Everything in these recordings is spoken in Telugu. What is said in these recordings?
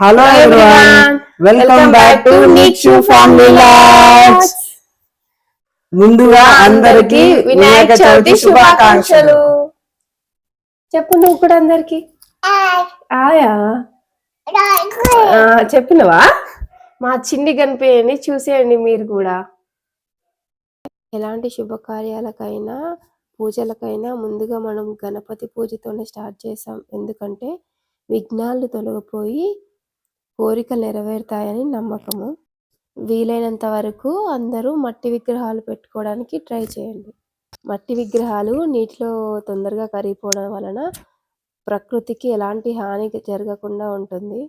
Hello everyone, welcome back to Nichu Family Logs. ముందుగా అందరికి వినాయక చవితి శుభాకాంక్షలు. చెప్పు నువ్వు కూడా అందరికి ఆయా చెప్పినవా? మా చిన్ని గణపతిని చూసేయండి మీరు కూడా. ఎలాంటి శుభకార్యాలకైనా పూజలకైనా ముందుగా మనం గణపతి పూజతోనే స్టార్ట్ చేసాం. ఎందుకంటే విఘ్నాలు తొలగిపోయి కోరికలు నెరవేరుతాయని నమ్మకము. వీలైనంత వరకు అందరూ మట్టి విగ్రహాలు పెట్టుకోవడానికి ట్రై చేయండి. మట్టి విగ్రహాలు నీటిలో తొందరగా కరిగిపోవడం వలన ప్రకృతికి ఎలాంటి హాని జరగకుండా ఉంటుంది.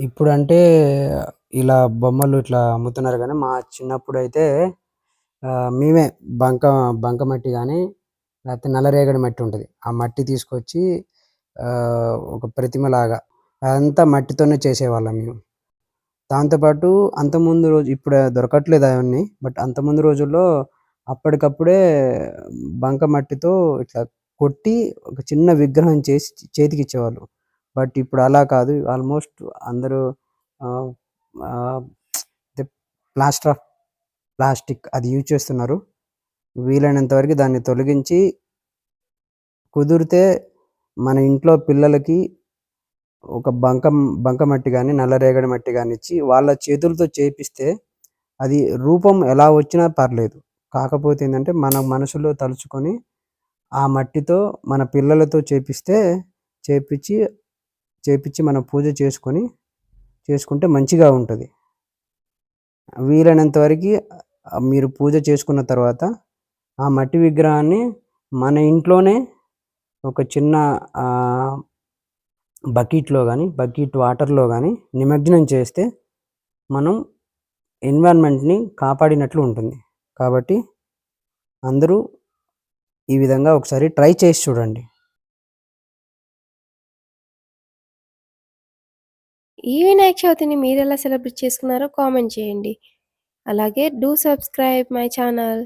ఇప్పుడు అంటే ఇలా బొమ్మలు ఇట్లా అమ్ముతున్నారు, కానీ మా చిన్నప్పుడు అయితే మేమే బంక మట్టి కానీ లేకపోతే నల్లరేగడి మట్టి ఉంటుంది, ఆ మట్టి తీసుకొచ్చి ఒక ప్రతిమలాగా అదంతా మట్టితోనే చేసేవాళ్ళం మేము. దాంతోపాటు అంతకుముందు రోజు ఇప్పుడు దొరకట్లేదు అవన్నీ, బట్ అంతకుముందు రోజుల్లో అప్పటికప్పుడే బంక మట్టితో ఇట్లా కొట్టి ఒక చిన్న విగ్రహం చేసి చేతికి ఇచ్చేవాళ్ళు. బట్ ఇప్పుడు అలా కాదు, ఆల్మోస్ట్ అందరూ ప్లాస్టిక్ అది యూజ్ చేస్తున్నారు. వీలైనంత వరకు దాన్ని తొలగించి కుదిరితే మన ఇంట్లో పిల్లలకి ఒక బంక మట్టి కానీ నల్లరేగడి మట్టి కానీ ఇచ్చి వాళ్ళ చేతులతో చేపిస్తే అది రూపం ఎలా వచ్చినా పర్లేదు. కాకపోతే ఏంటంటే మన మనసులో తలుచుకొని ఆ మట్టితో మన పిల్లలతో చేపించి మనం పూజ చేసుకుంటే మంచిగా ఉంటుంది. వీలైనంత వరకు మీరు పూజ చేసుకున్న తర్వాత ఆ మట్టి విగ్రహాన్ని మన ఇంట్లోనే ఒక చిన్న బకెట్ వాటర్లో కానీ నిమజ్జనం చేస్తే మనం ఎన్విరాన్మెంట్ని కాపాడినట్లు ఉంటుంది. కాబట్టి అందరూ ఈ విధంగా ఒకసారి ట్రై చేసి చూడండి. ఈ వినాయక చవితిని మీరు ఎలా సెలబ్రేట్ చేసుకున్నారో కామెంట్ చేయండి. అలాగే డూ సబ్స్క్రైబ్ మై ఛానల్.